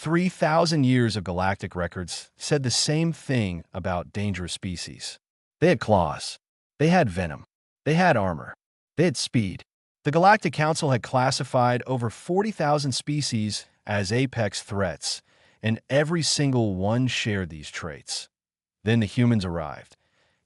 3,000 years of galactic records said the same thing about dangerous species. They had claws. They had venom. They had armor. They had speed. The Galactic Council had classified over 40,000 species as apex threats, and every single one shared these traits. Then the humans arrived.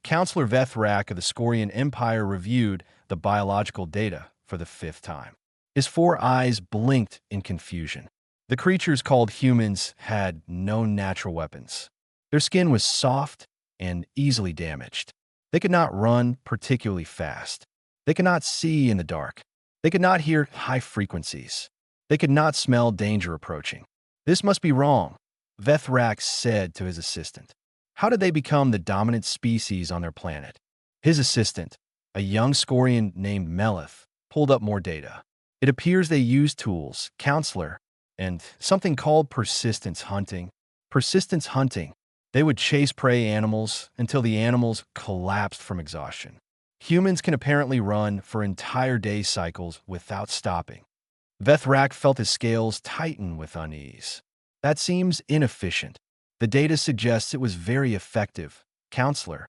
Counselor Vethrak of the Scorian Empire reviewed the biological data for the 5th time. His 4 eyes blinked in confusion. The creatures called humans had no natural weapons. Their skin was soft and easily damaged. They could not run particularly fast. They could not see in the dark. They could not hear high frequencies. They could not smell danger approaching. This must be wrong, Vethrak said to his assistant. How did they become the dominant species on their planet? His assistant, a young Scorian named Melith, pulled up more data. It appears they used tools, counselor, and something called persistence hunting. Persistence hunting. They would chase prey animals until the animals collapsed from exhaustion. Humans can apparently run for entire day cycles without stopping. Vethrak felt his scales tighten with unease. That seems inefficient. The data suggests it was very effective, counselor.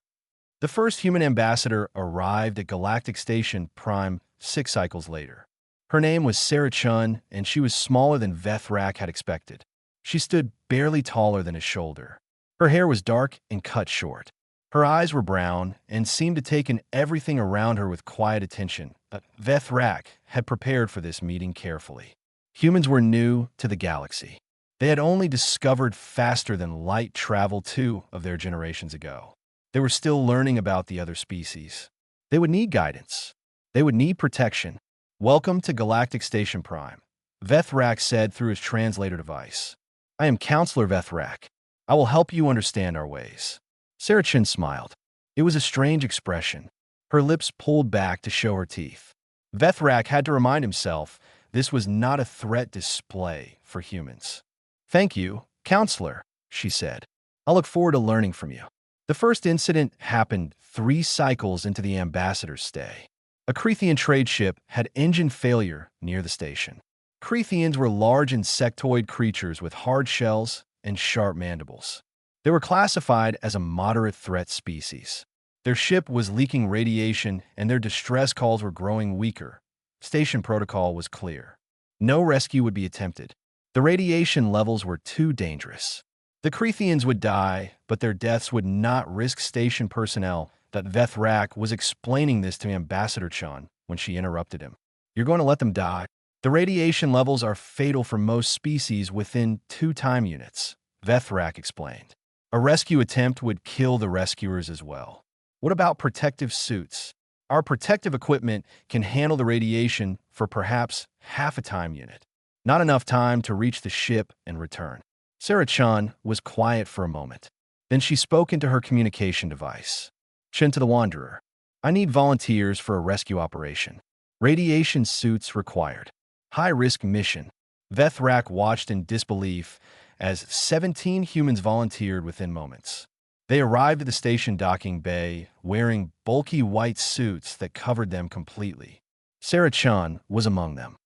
The first human ambassador arrived at Galactic Station Prime 6 cycles later. Her name was Sarah Chun, and she was smaller than Vethrak had expected. She stood barely taller than his shoulder. Her hair was dark and cut short. Her eyes were brown and seemed to take in everything around her with quiet attention. Vethrak had prepared for this meeting carefully. Humans were new to the galaxy. They had only discovered faster than light travel 2 of their generations ago. They were still learning about the other species. They would need guidance. They would need protection. Welcome to Galactic Station Prime, Vethrak said through his translator device. I am Counselor Vethrak. I will help you understand our ways. Sarah Chin smiled. It was a strange expression. Her lips pulled back to show her teeth. Vethrak had to remind himself this was not a threat display for humans. Thank you, Counselor, she said. I look forward to learning from you. The first incident happened 3 cycles into the ambassador's stay. A Crethean trade ship had engine failure near the station. Cretheans were large insectoid creatures with hard shells and sharp mandibles. They were classified as a moderate threat species. Their ship was leaking radiation and their distress calls were growing weaker. Station protocol was clear. No rescue would be attempted. The radiation levels were too dangerous. The Cretheans would die, but their deaths would not risk station personnel. That Vethrak was explaining this to Ambassador Chun when she interrupted him. You're going to let them die? The radiation levels are fatal for most species within 2 time units, Vethrak explained. A rescue attempt would kill the rescuers as well. What about protective suits? Our protective equipment can handle the radiation for perhaps half a time unit. Not enough time to reach the ship and return. Sarah Chun was quiet for a moment. Then she spoke into her communication device. Chin to the Wanderer. I need volunteers for a rescue operation. Radiation suits required. High-risk mission. Vethrak watched in disbelief as 17 humans volunteered within moments. They arrived at the station docking bay wearing bulky white suits that covered them completely. Sarah Chun was among them.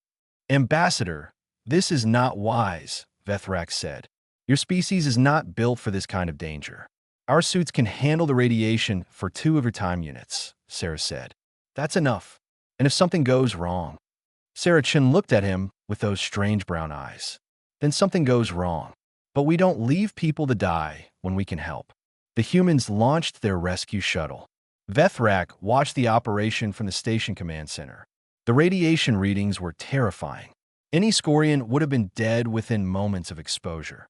Ambassador, this is not wise, Vethrak said. Your species is not built for this kind of danger. Our suits can handle the radiation for 2 of your time units, Sarah said. That's enough. And if something goes wrong? Sarah Chin looked at him with those strange brown eyes. Then something goes wrong. But we don't leave people to die when we can help. The humans launched their rescue shuttle. Vethrak watched the operation from the station command center. The radiation readings were terrifying. Any Scorian would have been dead within moments of exposure.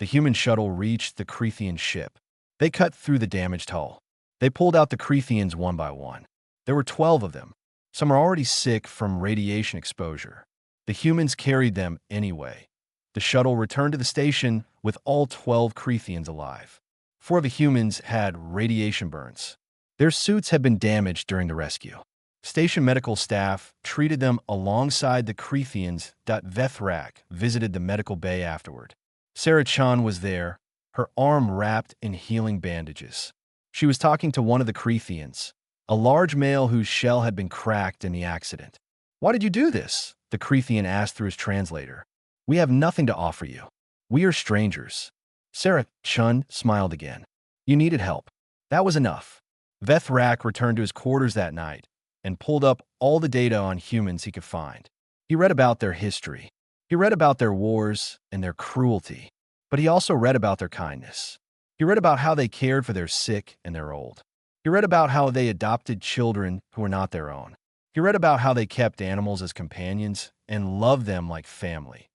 The human shuttle reached the Crethean ship. They cut through the damaged hull. They pulled out the Cretheans one by one. There were 12 of them. Some are already sick from radiation exposure. The humans carried them anyway. The shuttle returned to the station with all 12 Cretheans alive. 4 of the humans had radiation burns. Their suits had been damaged during the rescue. Station medical staff treated them alongside the Cretheans. Vethrak visited the medical bay afterward. Sarah Chun was there, her arm wrapped in healing bandages. She was talking to one of the Cretheans, a large male whose shell had been cracked in the accident. Why did you do this? The Crethean asked through his translator. We have nothing to offer you. We are strangers. Sarah Chun smiled again. You needed help. That was enough. Vethrak returned to his quarters that night and pulled up all the data on humans he could find. He read about their history. He read about their wars and their cruelty. But he also read about their kindness. He read about how they cared for their sick and their old. He read about how they adopted children who were not their own. He read about how they kept animals as companions and loved them like family.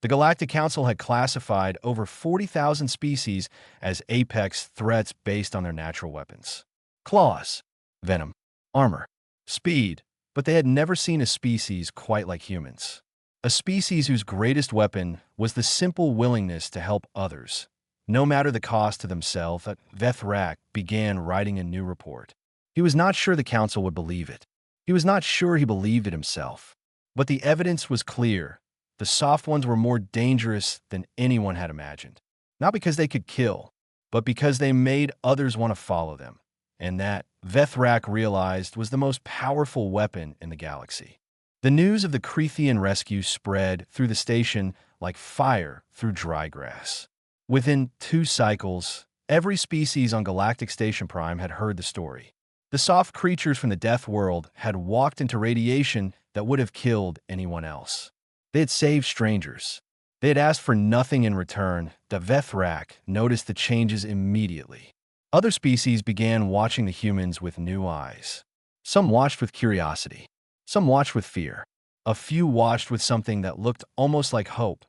The Galactic Council had classified over 40,000 species as apex threats based on their natural weapons. Claws, venom, armor, speed, but they had never seen a species quite like humans. A species whose greatest weapon was the simple willingness to help others, no matter the cost to themselves. Vethrak began writing a new report. He was not sure the Council would believe it. He was not sure he believed it himself. But the evidence was clear. The soft ones were more dangerous than anyone had imagined. Not because they could kill, but because they made others want to follow them. And that, Vethrak realized, was the most powerful weapon in the galaxy. The news of the Crethean rescue spread through the station like fire through dry grass. Within 2 cycles, every species on Galactic Station Prime had heard the story. The soft creatures from the Death World had walked into radiation that would have killed anyone else. They had saved strangers. They had asked for nothing in return. The Vethrak noticed the changes immediately. Other species began watching the humans with new eyes. Some watched with curiosity. Some watched with fear. A few watched with something that looked almost like hope.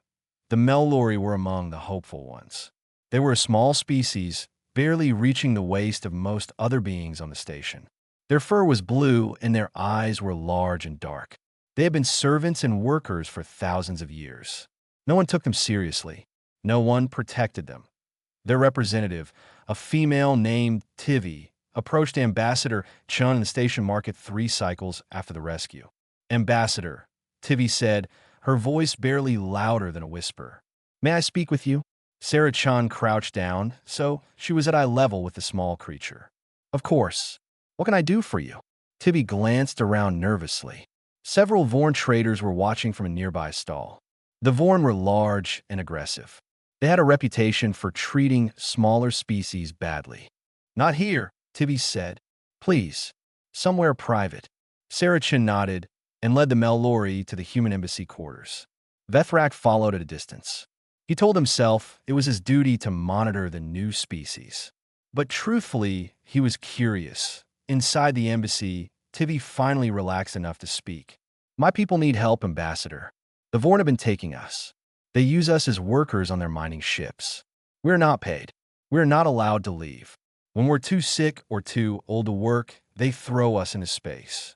The Mellori were among the hopeful ones. They were a small species, barely reaching the waist of most other beings on the station. Their fur was blue and their eyes were large and dark. They had been servants and workers for thousands of years. No one took them seriously. No one protected them. Their representative, a female named Tivi, approached Ambassador Chun in the station market 3 cycles after the rescue. Ambassador, Tivi said, her voice barely louder than a whisper. May I speak with you? Sarah Chun crouched down, so she was at eye level with the small creature. Of course. What can I do for you? Tivi glanced around nervously. Several Vorn traders were watching from a nearby stall. The Vorn were large and aggressive. They had a reputation for treating smaller species badly. Not here, Tivi said. Please, somewhere private. Sarah Chin nodded and led the Mellori to the human embassy quarters. Vethrak followed at a distance. He told himself it was his duty to monitor the new species. But truthfully, he was curious. Inside the embassy, Tivi finally relaxed enough to speak. My people need help, Ambassador. The Vorn have been taking us. They use us as workers on their mining ships. We're not paid. We're not allowed to leave. When we're too sick or too old to work, they throw us into space.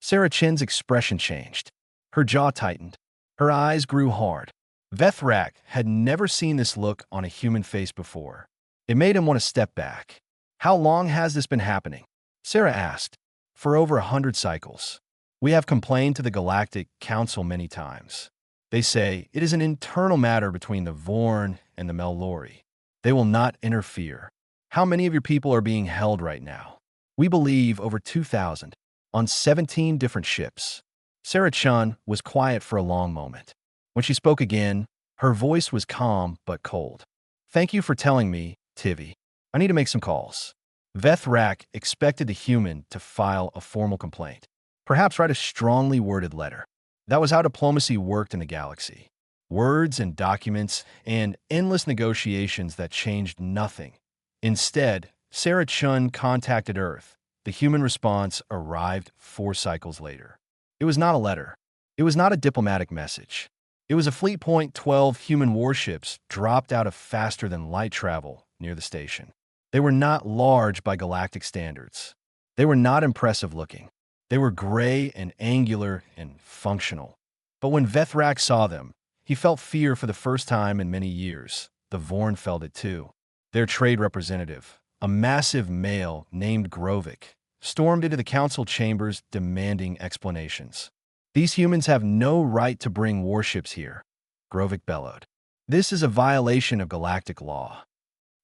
Sarah Chin's expression changed. Her jaw tightened. Her eyes grew hard. Vethrak had never seen this look on a human face before. It made him want to step back. How long has this been happening? Sarah asked. For over 100 cycles. We have complained to the Galactic Council many times. They say it is an internal matter between the Vorn and the Mellori. They will not interfere. How many of your people are being held right now? We believe over 2,000 on 17 different ships. Sarah Chun was quiet for a long moment. When she spoke again, her voice was calm but cold. Thank you for telling me, Tivi. I need to make some calls. Vethrak expected the human to file a formal complaint. Perhaps write a strongly worded letter. That was how diplomacy worked in the galaxy. Words and documents and endless negotiations that changed nothing. Instead, Sarah Chun contacted Earth. The human response arrived 4 cycles later. It was not a letter. It was not a diplomatic message. It was a Fleet Point 12 human warships dropped out of faster-than-light travel near the station. They were not large by galactic standards. They were not impressive-looking. They were gray and angular and functional. But when Vethrak saw them, he felt fear for the first time in many years. The Vorn felt it too. Their trade representative, a massive male named Grovik, stormed into the council chambers demanding explanations. These humans have no right to bring warships here, Grovik bellowed. This is a violation of galactic law.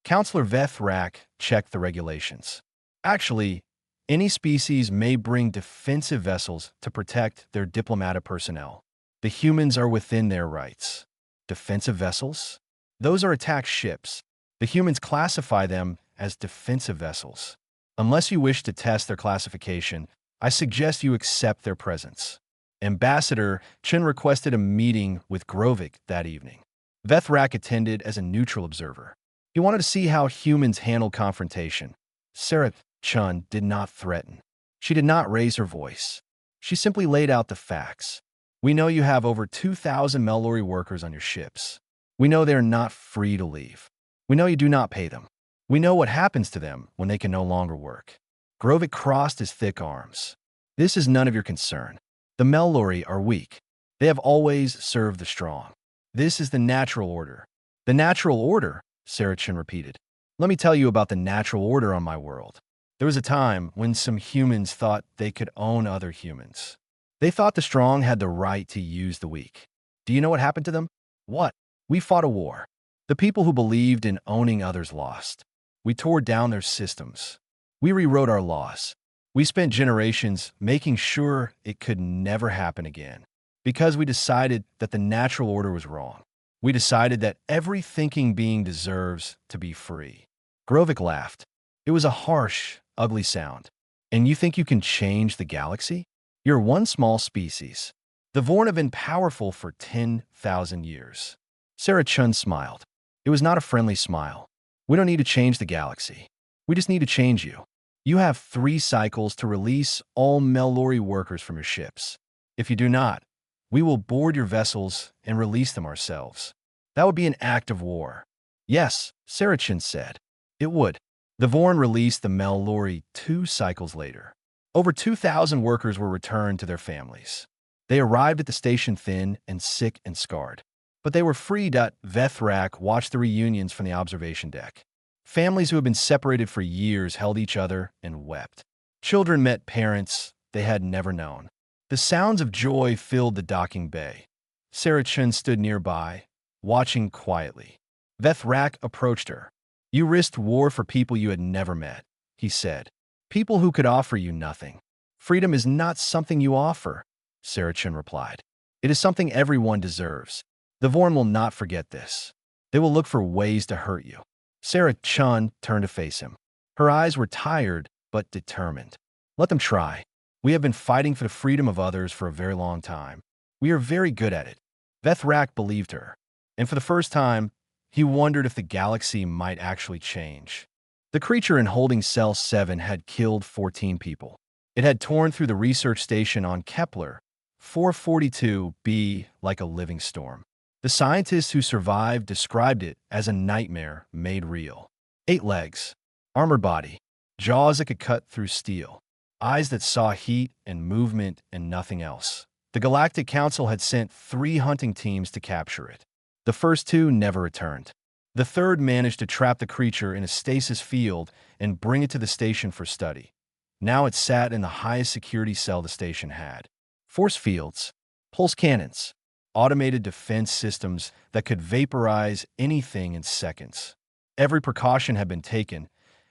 Counselor Vethrak checked the regulations. Actually, any species may bring defensive vessels to protect their diplomatic personnel. The humans are within their rights. Defensive vessels? Those are attack ships. The humans classify them as defensive vessels. Unless you wish to test their classification, I suggest you accept their presence. Ambassador Chen requested a meeting with Grovik that evening. Vethrak attended as a neutral observer. He wanted to see how humans handled confrontation. Sarah Chun did not threaten. She did not raise her voice. She simply laid out the facts. We know you have over 2,000 Melori workers on your ships. We know they are not free to leave. We know you do not pay them. We know what happens to them when they can no longer work. Grovik crossed his thick arms. This is none of your concern. The Melori are weak. They have always served the strong. This is the natural order. The natural order, Sarachin repeated. Let me tell you about the natural order on my world. There was a time when some humans thought they could own other humans. They thought the strong had the right to use the weak. Do you know what happened to them? What? We fought a war. The people who believed in owning others lost. We tore down their systems. We rewrote our laws. We spent generations making sure it could never happen again. Because we decided that the natural order was wrong. We decided that every thinking being deserves to be free. Grovik laughed. It was a harsh, ugly sound. And you think you can change the galaxy? You're one small species. The Vorn have been powerful for 10,000 years. Sarah Chun smiled. It was not a friendly smile. We don't need to change the galaxy. We just need to change you. You have 3 cycles to release all Melori workers from your ships. If you do not, we will board your vessels and release them ourselves. That would be an act of war. Yes, Sarachin said. It would. The Vorn released the Melori 2 cycles later. Over 2,000 workers were returned to their families. They arrived at the station thin and sick and scarred. But they were freed. Vethrak watched the reunions from the observation deck. Families who had been separated for years held each other and wept. Children met parents they had never known. The sounds of joy filled the docking bay. Sarachin stood nearby, watching quietly. Vethrak approached her. You risked war for people you had never met, he said. People who could offer you nothing. Freedom is not something you offer, Sarachin replied. It is something everyone deserves. The Vorn will not forget this. They will look for ways to hurt you. Sarah Chun turned to face him. Her eyes were tired but determined. Let them try. We have been fighting for the freedom of others for a very long time. We are very good at it. Vethrak believed her. And for the first time, he wondered if the galaxy might actually change. The creature in holding cell 7 had killed 14 people. It had torn through the research station on Kepler 442b like a living storm. The scientists who survived described it as a nightmare made real. 8 legs, armored body, jaws that could cut through steel, eyes that saw heat and movement and nothing else. The Galactic Council had sent 3 hunting teams to capture it. The first 2 never returned. The third managed to trap the creature in a stasis field and bring it to the station for study. Now it sat in the highest security cell the station had. Force fields, pulse cannons, automated defense systems that could vaporize anything in seconds. Every precaution had been taken,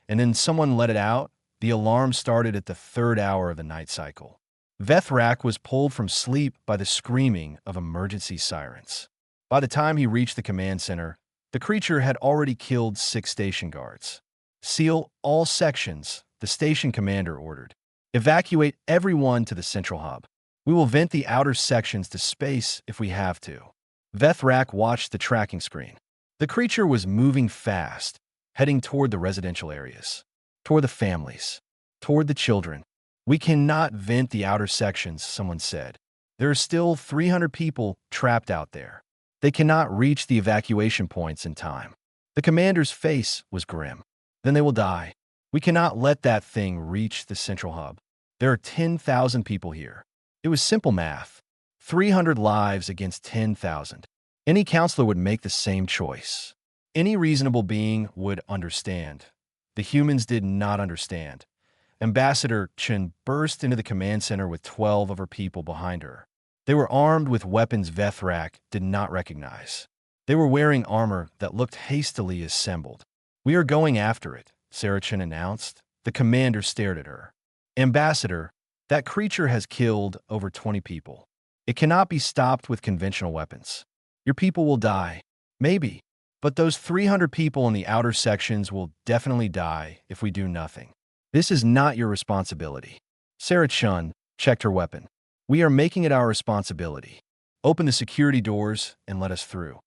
and then someone let it out. The alarm started at the 3rd hour of the night cycle. Vethrak was pulled from sleep by the screaming of emergency sirens. By the time he reached the command center, the creature had already killed 6 station guards. Seal all sections, the station commander ordered. Evacuate everyone to the central hub. We will vent the outer sections to space if we have to. Vethrak watched the tracking screen. The creature was moving fast, heading toward the residential areas, toward the families, toward the children. We cannot vent the outer sections, someone said. There are still 300 people trapped out there. They cannot reach the evacuation points in time. The commander's face was grim. Then they will die. We cannot let that thing reach the central hub. There are 10,000 people here. It was simple math. 300 lives against 10,000. Any counselor would make the same choice. Any reasonable being would understand. The humans did not understand. Ambassador Chen burst into the command center with 12 of her people behind her. They were armed with weapons Vethrak did not recognize. They were wearing armor that looked hastily assembled. We are going after it, Sarachin announced. The commander stared at her. Ambassador, that creature has killed over 20 people. It cannot be stopped with conventional weapons. Your people will die. Maybe. But those 300 people in the outer sections will definitely die if we do nothing. This is not your responsibility. Sarah Chun checked her weapon. We are making it our responsibility. Open the security doors and let us through.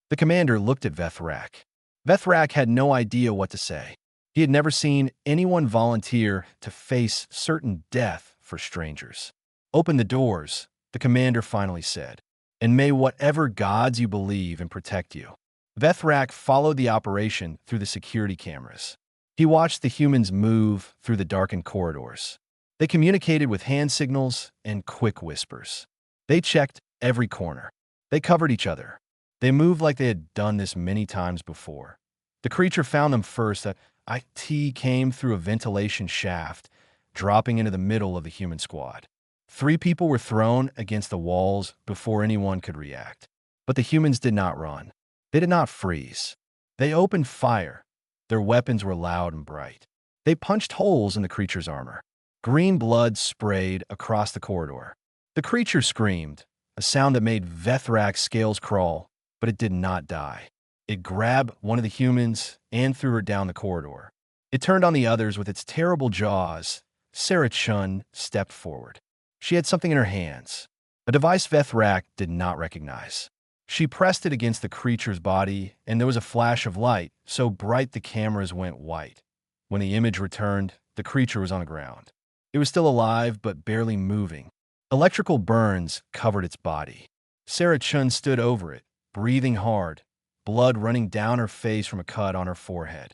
The commander looked at Vethrak. Vethrak had no idea what to say. He had never seen anyone volunteer to face certain death for strangers. Open the doors, the commander finally said, and may whatever gods you believe in protect you. Vethrak followed the operation through the security cameras. He watched the humans move through the darkened corridors. They communicated with hand signals and quick whispers. They checked every corner. They covered each other. They moved like they had done this many times before. The creature found them first. IT came through a ventilation shaft, dropping into the middle of the human squad. 3 people were thrown against the walls before anyone could react. But the humans did not run. They did not freeze. They opened fire. Their weapons were loud and bright. They punched holes in the creature's armor. Green blood sprayed across the corridor. The creature screamed, a sound that made Vethrak's scales crawl, but it did not die. It grabbed one of the humans and threw her down the corridor. It turned on the others with its terrible jaws. Sarah Chun stepped forward. She had something in her hands, a device Vethrak did not recognize. She pressed it against the creature's body, and there was a flash of light, so bright the cameras went white. When the image returned, the creature was on the ground. It was still alive, but barely moving. Electrical burns covered its body. Sarah Chun stood over it, breathing hard, blood running down her face from a cut on her forehead.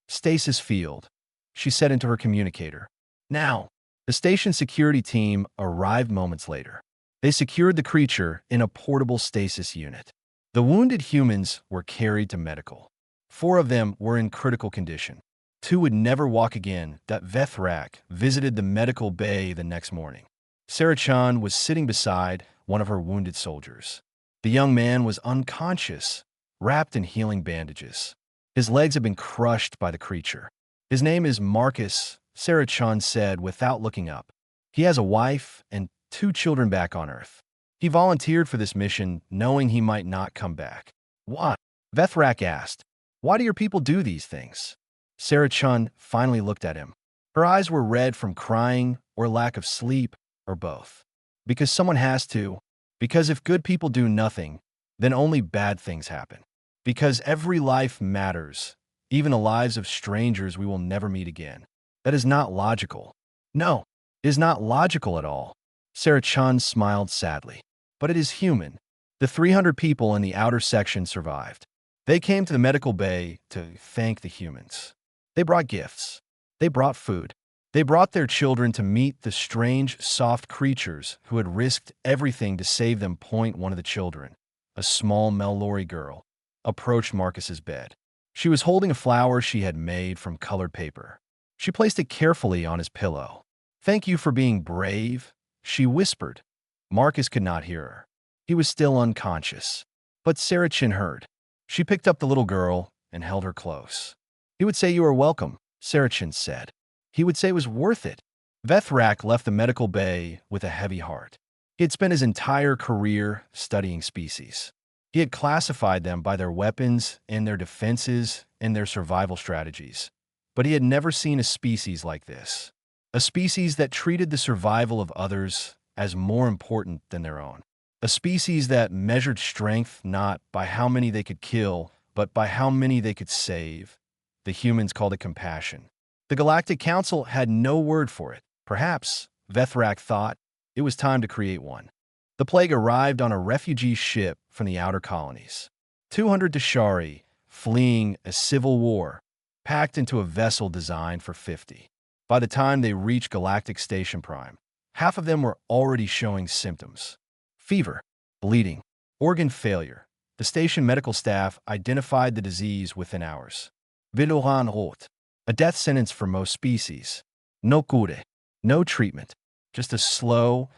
Stasis field, she said into her communicator. Now, the station security team arrived moments later. They secured the creature in a portable stasis unit. The wounded humans were carried to medical. 4 of them were in critical condition. 2 would never walk again. That Vethrak visited the medical bay the next morning. Sarah Chun was sitting beside one of her wounded soldiers. The young man was unconscious, wrapped in healing bandages. His legs had been crushed by the creature. His name is Marcus, Sarah Chun said without looking up. He has a wife and 2 children back on Earth. He volunteered for this mission knowing he might not come back. Why? Vethrak asked. Why do your people do these things? Sarah Chun finally looked at him. Her eyes were red from crying or lack of sleep or both. Because someone has to. Because if good people do nothing, then only bad things happen. Because every life matters, even the lives of strangers we will never meet again. That is not logical. No, it is not logical at all. Sarah Chun smiled sadly. But it is human. The 300 people in the outer section survived. They came to the medical bay to thank the humans. They brought gifts. They brought food. They brought their children to meet the strange, soft creatures who had risked everything to save them. One of the children, a small Mellori girl, approached Marcus's bed. She was holding a flower she had made from colored paper. She placed it carefully on his pillow. Thank you for being brave, she whispered. Marcus could not hear her. He was still unconscious. But Sarah Chun heard. She picked up the little girl and held her close. He would say you are welcome, Sarah Chun said. He would say it was worth it. Vethrak left the medical bay with a heavy heart. He had spent his entire career studying species. He had classified them by their weapons and their defenses and their survival strategies. But he had never seen a species like this. A species that treated the survival of others as more important than their own. A species that measured strength not by how many they could kill, but by how many they could save. The humans called it compassion. The Galactic Council had no word for it. Perhaps, Vethrak thought, it was time to create one. The plague arrived on a refugee ship from the outer colonies. 200 Dashari, fleeing a civil war, packed into a vessel designed for 50. By the time they reached Galactic Station Prime, half of them were already showing symptoms. Fever, bleeding, organ failure. The station medical staff identified the disease within hours. Viloran rot, a death sentence for most species. No cure, no treatment, just a slow,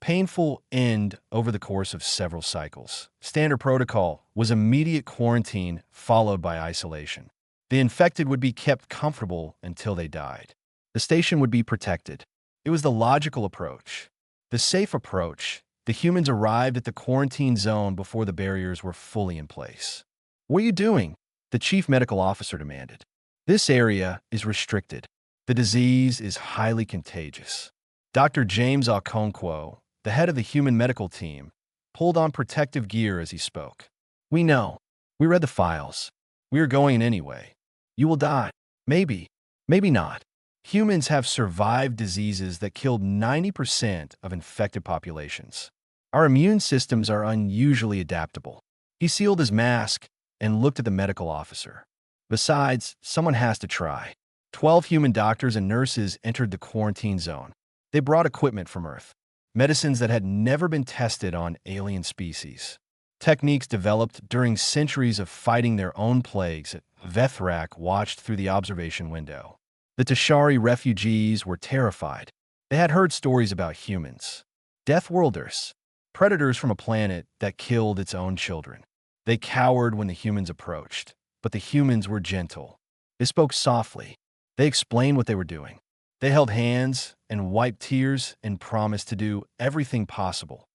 painful end over the course of several cycles. Standard protocol was immediate quarantine followed by isolation. The infected would be kept comfortable until they died. The station would be protected. It was the logical approach. The safe approach. The humans arrived at the quarantine zone before the barriers were fully in place. What are you doing? The chief medical officer demanded. This area is restricted. The disease is highly contagious. Dr. James Okonkwo, the head of the human medical team, pulled on protective gear as he spoke. We know. We read the files. We are going in anyway. You will die. Maybe. Maybe not. Humans have survived diseases that killed 90% of infected populations. Our immune systems are unusually adaptable. He sealed his mask and looked at the medical officer. Besides, someone has to try. 12 human doctors and nurses entered the quarantine zone. They brought equipment from Earth, medicines that had never been tested on alien species, techniques developed during centuries of fighting their own plagues. Vethrak watched through the observation window. The Tashari refugees were terrified. They had heard stories about humans, Death Worlders, predators from a planet that killed its own children. They cowered when the humans approached, but the humans were gentle. They spoke softly. They explained what they were doing. They held hands and wiped tears and promised to do everything possible.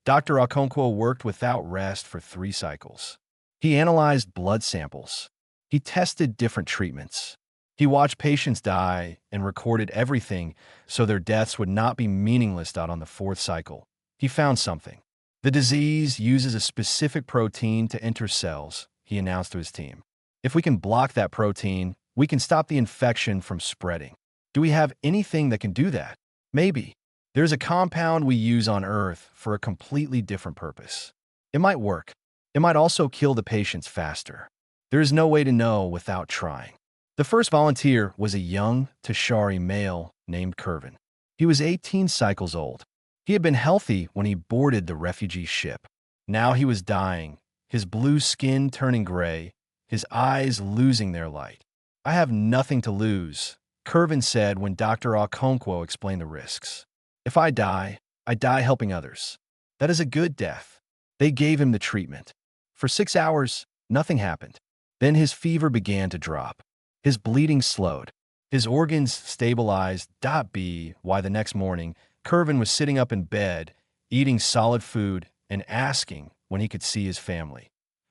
Dr. Okonkwo worked without rest for 3 cycles. He analyzed blood samples. He tested different treatments. He watched patients die and recorded everything so their deaths would not be meaningless. On the 4th cycle, he found something. The disease uses a specific protein to enter cells, he announced to his team. If we can block that protein, we can stop the infection from spreading. Do we have anything that can do that? Maybe. There's a compound we use on Earth for a completely different purpose. It might work. It might also kill the patients faster. There is no way to know without trying. The first volunteer was a young Tashari male named Kervin. He was 18 cycles old. He had been healthy when he boarded the refugee ship. Now he was dying, his blue skin turning gray, his eyes losing their light. I have nothing to lose, Kervin said when Dr. Okonkwo explained the risks. If I die helping others. That is a good death. They gave him the treatment. For 6 hours, nothing happened. Then his fever began to drop. His bleeding slowed. His organs stabilized. Why the next morning, Kervin was sitting up in bed, eating solid food, and asking when he could see his family.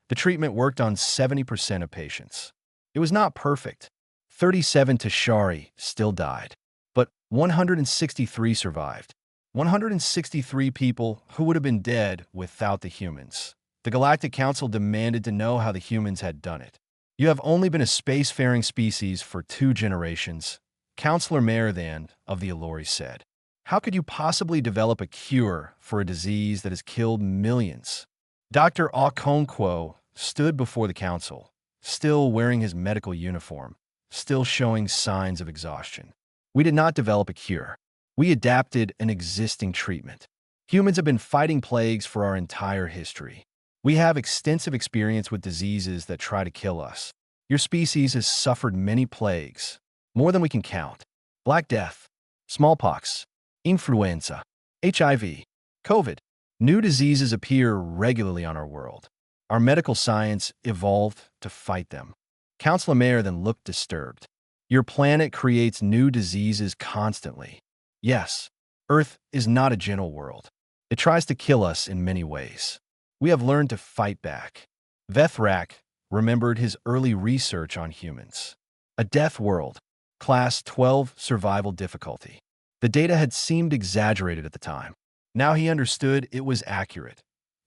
The treatment worked on 70% of patients. It was not perfect. 37 Tashari still died, but 163 survived. 163 people who would have been dead without the humans. The Galactic Council demanded to know how the humans had done it. You have only been a spacefaring species for 2 generations, Counselor Marithan of the Allori said. How could you possibly develop a cure for a disease that has killed millions? Dr. Okonkwo stood before the council, still wearing his medical uniform, still showing signs of exhaustion. We did not develop a cure. We adapted an existing treatment. Humans have been fighting plagues for our entire history. We have extensive experience with diseases that try to kill us. Your species has suffered many plagues, more than we can count. Black Death, smallpox, influenza, HIV, COVID. New diseases appear regularly on our world. Our medical science evolved to fight them. Counselor Mayer then looked disturbed. Your planet creates new diseases constantly. Yes, Earth is not a gentle world. It tries to kill us in many ways. We have learned to fight back. Vethrak remembered his early research on humans. A death world, Class 12 survival difficulty. The data had seemed exaggerated at the time. Now he understood it was accurate.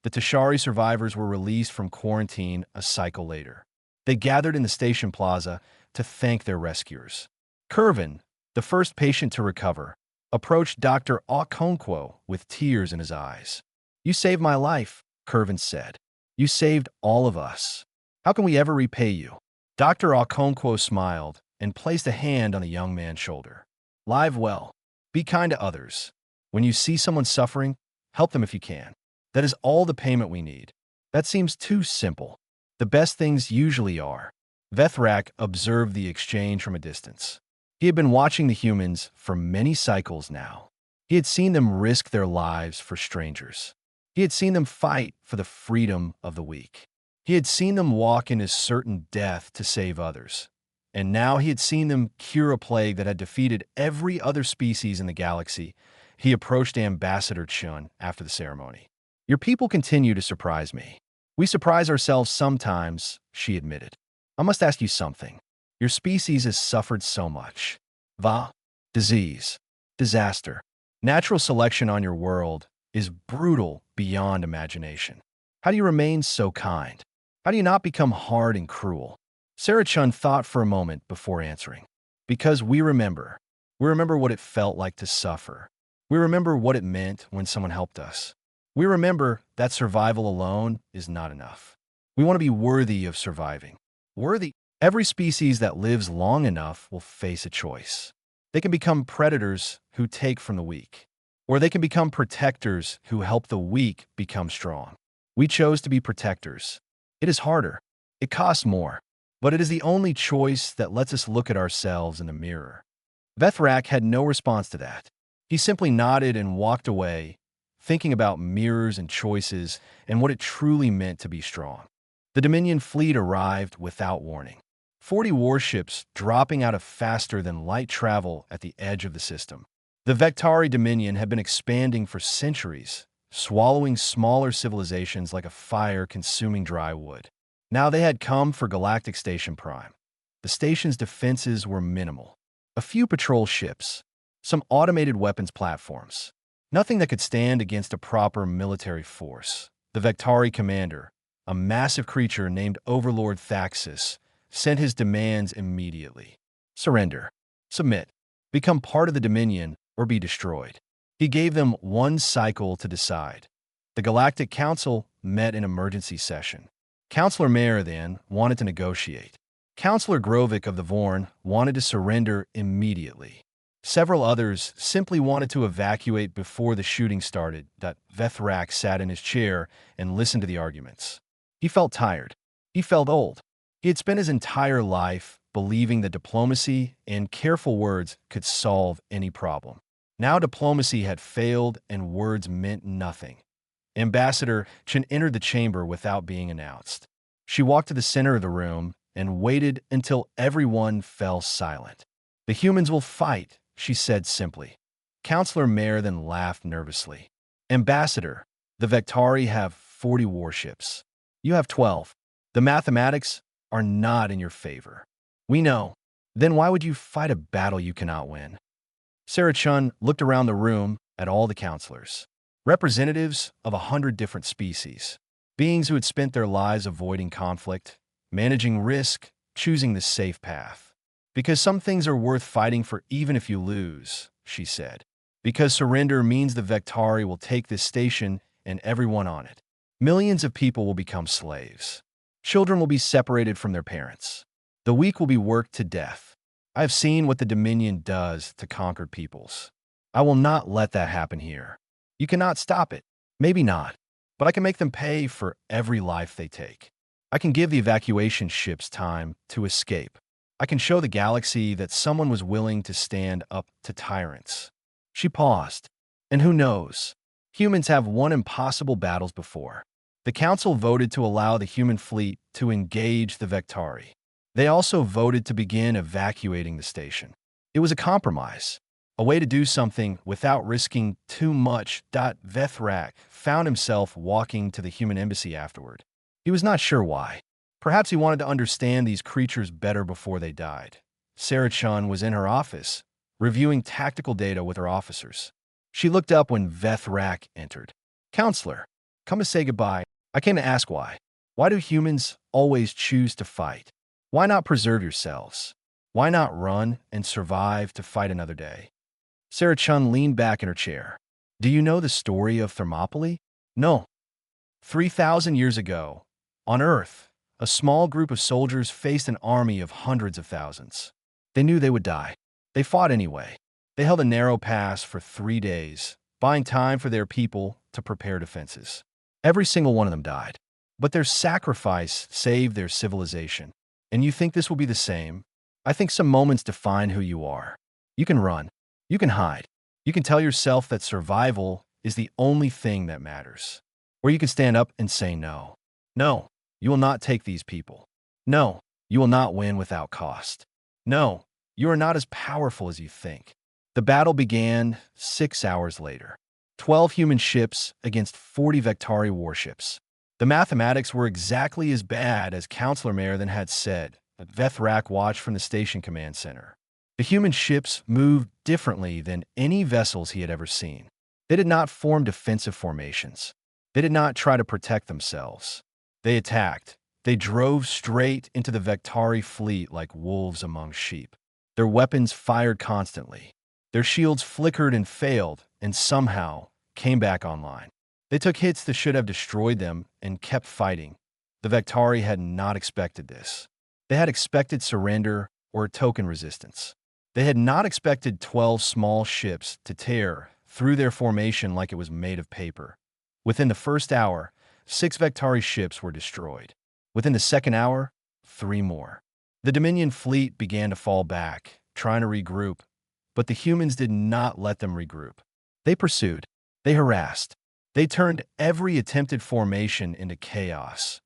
The Tashari survivors were released from quarantine a cycle later. They gathered in the station plaza to thank their rescuers. Kervin, the first patient to recover, approached Dr. Okonkwo with tears in his eyes. You saved my life, Kervin said. You saved all of us. How can we ever repay you? Dr. Okonkwo smiled and placed a hand on the young man's shoulder. Live well. Be kind to others. When you see someone suffering, help them if you can. That is all the payment we need. That seems too simple. The best things usually are. Vethrak observed the exchange from a distance. He had been watching the humans for many cycles now. He had seen them risk their lives for strangers. He had seen them fight for the freedom of the weak. He had seen them walk into certain death to save others. And now he had seen them cure a plague that had defeated every other species in the galaxy. He approached Ambassador Chun after the ceremony. Your people continue to surprise me. We surprise ourselves sometimes, she admitted. I must ask you something. Your species has suffered so much. Disease, disaster, natural selection on your world is brutal beyond imagination. How do you remain so kind? How do you not become hard and cruel? Sarah Chun thought for a moment before answering. Because we remember. We remember what it felt like to suffer. We remember what it meant when someone helped us. We remember that survival alone is not enough. We want to be worthy of surviving. Worthy. Every species that lives long enough will face a choice. They can become predators who take from the weak, or they can become protectors who help the weak become strong. We chose to be protectors. It is harder. It costs more. But it is the only choice that lets us look at ourselves in the mirror. Vethrak had no response to that. He simply nodded and walked away, thinking about mirrors and choices and what it truly meant to be strong. The Dominion fleet arrived without warning. 40 warships dropping out of faster-than-light travel at the edge of the system. The Vectari Dominion had been expanding for centuries, swallowing smaller civilizations like a fire consuming dry wood. Now they had come for Galactic Station Prime. The station's defenses were minimal. A few patrol ships, some automated weapons platforms. Nothing that could stand against a proper military force. The Vectari commander, a massive creature named Overlord Thaxus, sent his demands immediately. Surrender. Submit. Become part of the Dominion or be destroyed. He gave them one cycle to decide. The Galactic Council met in emergency session. Councillor Mayer then wanted to negotiate. Councillor Grovik of the Vorn wanted to surrender immediately. Several others simply wanted to evacuate before the shooting started. Vethrak sat in his chair and listened to the arguments. He felt tired. He felt old. He had spent his entire life believing that diplomacy and careful words could solve any problem. Now diplomacy had failed and words meant nothing. Ambassador Chen entered the chamber without being announced. She walked to the center of the room and waited until everyone fell silent. The humans will fight, she said simply. Councillor Mayer then laughed nervously. Ambassador, the Vectari have 40 warships. You have 12. The mathematics are not in your favor. We know. Then why would you fight a battle you cannot win? Sarah Chun looked around the room at all the counselors. Representatives of 100 different species. Beings who had spent their lives avoiding conflict, managing risk, choosing the safe path. Because some things are worth fighting for even if you lose, she said. Because surrender means the Vectari will take this station and everyone on it. Millions of people will become slaves. Children will be separated from their parents. The weak will be worked to death. I have seen what the Dominion does to conquered peoples. I will not let that happen here. You cannot stop it. Maybe not. But I can make them pay for every life they take. I can give the evacuation ships time to escape. I can show the galaxy that someone was willing to stand up to tyrants. She paused. And who knows? Humans have won impossible battles before. The Council voted to allow the human fleet to engage the Vectari. They also voted to begin evacuating the station. It was a compromise, a way to do something without risking too much. Vethrak found himself walking to the human embassy afterward. He was not sure why. Perhaps he wanted to understand these creatures better before they died. Sarah Chun was in her office, reviewing tactical data with her officers. She looked up when Vethrak entered. Counselor, come to say goodbye. I came to ask why. Why do humans always choose to fight? Why not preserve yourselves? Why not run and survive to fight another day? Sarah Chun leaned back in her chair. Do you know the story of Thermopylae? No. 3,000 years ago, on Earth, a small group of soldiers faced an army of hundreds of thousands. They knew they would die. They fought anyway. They held a narrow pass for 3 days, buying time for their people to prepare defenses. Every single one of them died. But their sacrifice saved their civilization. And you think this will be the same? I think some moments define who you are. You can run. You can hide. You can tell yourself that survival is the only thing that matters. Or you can stand up and say no. No, you will not take these people. No, you will not win without cost. No, you are not as powerful as you think. The battle began 6 hours later. 12 human ships against 40 Vectari warships. The mathematics were exactly as bad as Councillor Mayer then had said. Vethrak watched from the station command center. The human ships moved differently than any vessels he had ever seen. They did not form defensive formations. They did not try to protect themselves. They attacked. They drove straight into the Vectari fleet like wolves among sheep. Their weapons fired constantly. Their shields flickered and failed, and somehow came back online. They took hits that should have destroyed them and kept fighting. The Vectari had not expected this. They had expected surrender or token resistance. They had not expected 12 small ships to tear through their formation like it was made of paper. Within the first hour, 6 Vectari ships were destroyed. Within the second hour, 3 more. The Dominion fleet began to fall back, trying to regroup, but the humans did not let them regroup. They pursued. They harassed. They turned every attempted formation into chaos.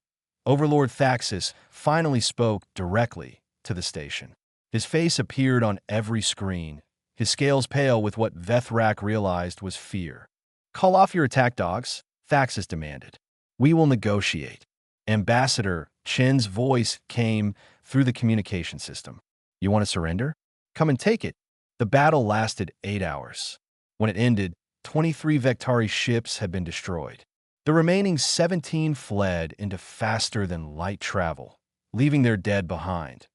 Overlord Thaxis finally spoke directly to the station. His face appeared on every screen, his scales pale with what Vethrak realized was fear. "Call off your attack dogs," Thaxis demanded. "We will negotiate." Ambassador Chen's voice came through the communication system. "You want to surrender? Come and take it." The battle lasted 8 hours. When it ended, 23 Vectari ships had been destroyed. The remaining 17 fled into faster-than-light travel, leaving their dead behind.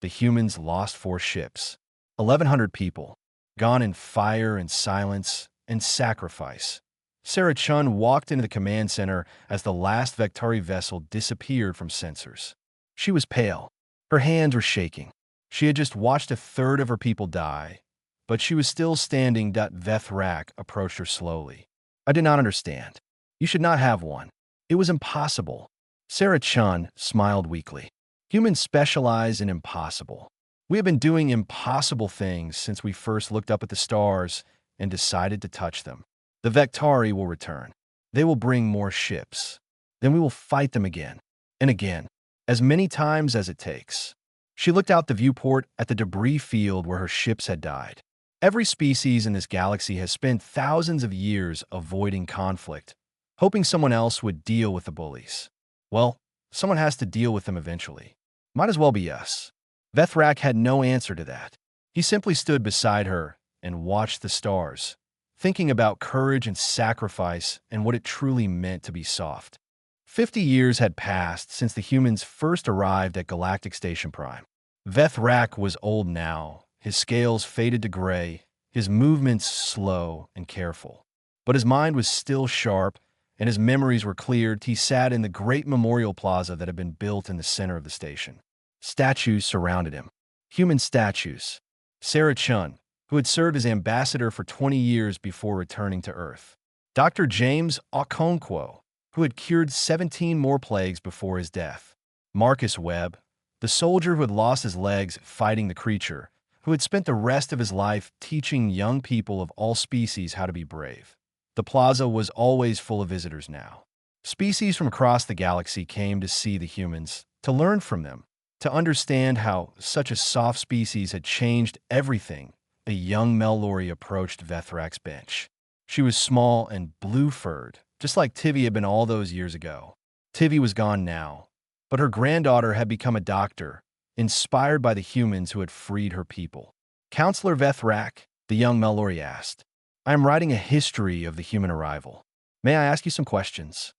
The humans lost 4 ships, 1,100 people, gone in fire and silence and sacrifice. Sarah Chun walked into the command center as the last Vectari vessel disappeared from sensors. She was pale. Her hands were shaking. She had just watched a third of her people die, but she was still standing. Vethrak approached her slowly. "I did not understand. You should not have one. It was impossible." Sarah Chun smiled weakly. "Humans specialize in impossible. We have been doing impossible things since we first looked up at the stars and decided to touch them. The Vectari will return. They will bring more ships. Then we will fight them again and again, as many times as it takes." She looked out the viewport at the debris field where her ships had died. Every species in this galaxy has spent thousands of years avoiding conflict, hoping someone else would deal with the bullies. Well, someone has to deal with them eventually. Might as well be us. Vethrak had no answer to that. He simply stood beside her and watched the stars, thinking about courage and sacrifice and what it truly meant to be soft. 50 years had passed since the humans first arrived at Galactic Station Prime. Vethrak was old now, his scales faded to gray, his movements slow and careful. But his mind was still sharp, and his memories were cleared. He sat in the great memorial plaza that had been built in the center of the station. Statues surrounded him. Human statues. Sarah Chun, who had served as ambassador for 20 years before returning to Earth. Dr. James Okonkwo, who had cured 17 more plagues before his death. Marcus Webb, the soldier who had lost his legs fighting the creature, who had spent the rest of his life teaching young people of all species how to be brave. The plaza was always full of visitors now. Species from across the galaxy came to see the humans, to learn from them, to understand how such a soft species had changed everything. A young Mellori approached Vethrak's bench. She was small and blue-furred, just like Tivy had been all those years ago. Tivy was gone now, but her granddaughter had become a doctor, inspired by the humans who had freed her people. "Counselor Vethrak," the young Mellori asked, "I am writing a history of the human arrival. May I ask you some questions?"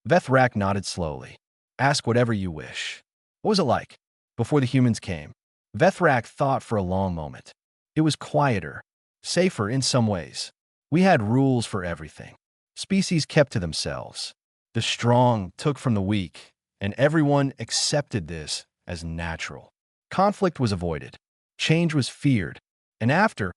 Vethrak nodded slowly. "Ask whatever you wish." "What was it like before the humans came?" Vethrak thought for a long moment. "It was quieter, safer in some ways. We had rules for everything. Species kept to themselves. The strong took from the weak, and everyone accepted this as natural. Conflict was avoided. Change was feared. And after,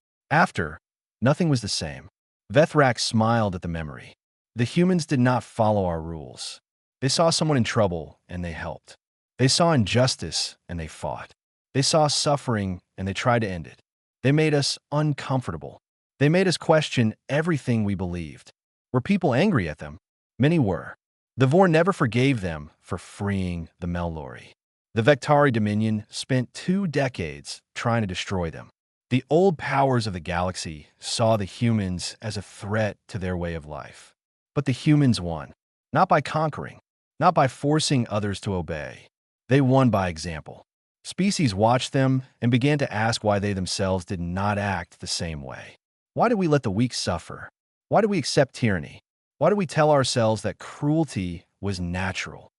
nothing was the same." Vethrak smiled at the memory. "The humans did not follow our rules. They saw someone in trouble, and they helped. They saw injustice, and they fought. They saw suffering, and they tried to end it. They made us uncomfortable. They made us question everything we believed. Were people angry at them? Many were. The Vor never forgave them for freeing the Mellori. The Vectari Dominion spent 2 decades trying to destroy them. The old powers of the galaxy saw the humans as a threat to their way of life. But the humans won, not by conquering, not by forcing others to obey. They won by example. Species watched them and began to ask why they themselves did not act the same way. Why do we let the weak suffer? Why do we accept tyranny? Why do we tell ourselves that cruelty was natural?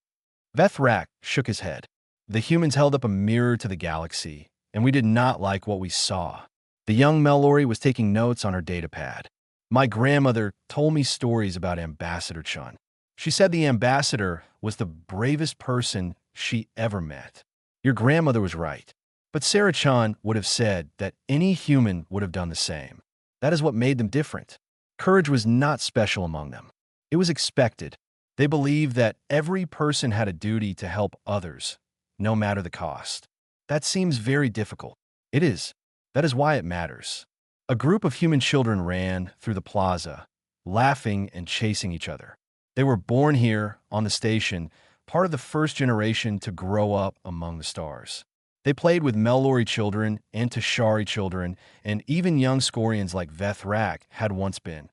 Vethrak shook his head. The humans held up a mirror to the galaxy, and we did not like what we saw. The young Melori was taking notes on her datapad. My grandmother told me stories about Ambassador Chun. She said the ambassador was the bravest person she ever met. Your grandmother was right. But Sarah Chun would have said that any human would have done the same. That is what made them different. Courage was not special among them. It was expected. They believed that every person had a duty to help others, no matter the cost. That seems very difficult. It is. That is why it matters. A group of human children ran through the plaza, laughing and chasing each other. They were born here on the station, part of the first generation to grow up among the stars. They played with Melori children and Tashari children, and even young Scorians like Vethrak had once been.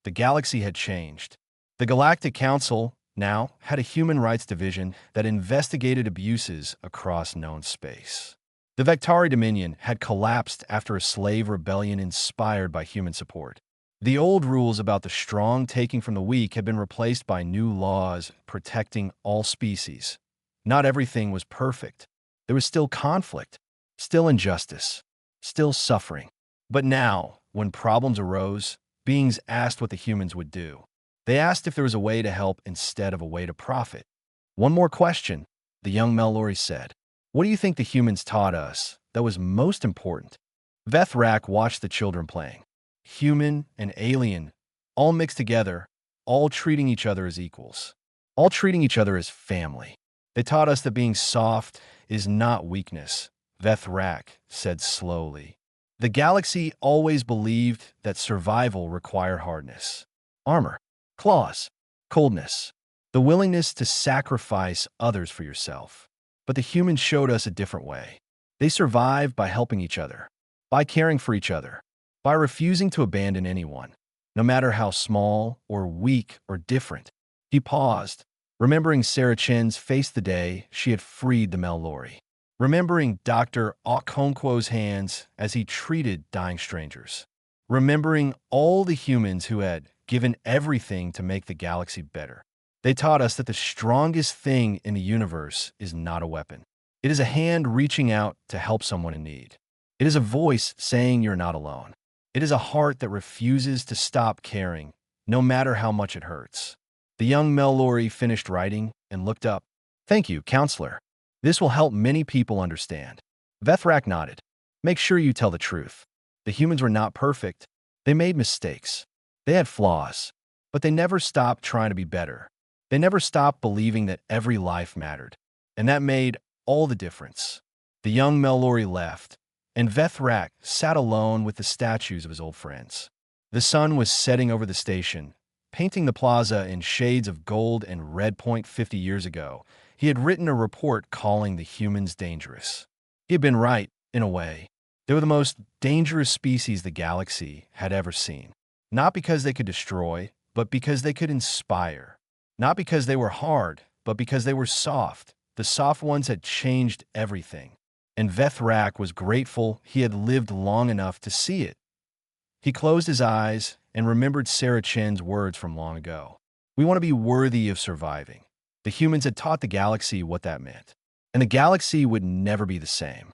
The galaxy had changed. The Galactic Council now had a human rights division that investigated abuses across known space. The Vectari Dominion had collapsed after a slave rebellion inspired by human support. The old rules about the strong taking from the weak had been replaced by new laws protecting all species. Not everything was perfect. There was still conflict, still injustice, still suffering. But now, when problems arose, beings asked what the humans would do. They asked if there was a way to help instead of a way to profit. One more question, the young Melori said. What do you think the humans taught us that was most important? Vethrak watched the children playing. Human and alien, all mixed together, all treating each other as equals, all treating each other as family. They taught us that being soft is not weakness, Vethrak said slowly. The galaxy always believed that survival required hardness, armor, claws, coldness, the willingness to sacrifice others for yourself. But the humans showed us a different way. They survived by helping each other, by caring for each other, by refusing to abandon anyone, no matter how small or weak or different. He paused, remembering Sarah Chen's face the day she had freed the Melori, remembering Dr. Okonkwo's hands as he treated dying strangers, remembering all the humans who had given everything to make the galaxy better. They taught us that the strongest thing in the universe is not a weapon. It is a hand reaching out to help someone in need. It is a voice saying you're not alone. It is a heart that refuses to stop caring, no matter how much it hurts. The young Melori finished writing and looked up. Thank you, counselor. This will help many people understand. Vethrak nodded. Make sure you tell the truth. The humans were not perfect. They made mistakes. They had flaws, but they never stopped trying to be better. They never stopped believing that every life mattered, and that made all the difference. The young Melori left, and Vethrak sat alone with the statues of his old friends. The sun was setting over the station, painting the plaza in shades of gold and red. 50 years ago, he had written a report calling the humans dangerous. He had been right, in a way. They were the most dangerous species the galaxy had ever seen. Not because they could destroy, but because they could inspire. Not because they were hard, but because they were soft. The soft ones had changed everything. And Vethrak was grateful he had lived long enough to see it. He closed his eyes and remembered Sarah Chen's words from long ago. We want to be worthy of surviving. The humans had taught the galaxy what that meant. And the galaxy would never be the same.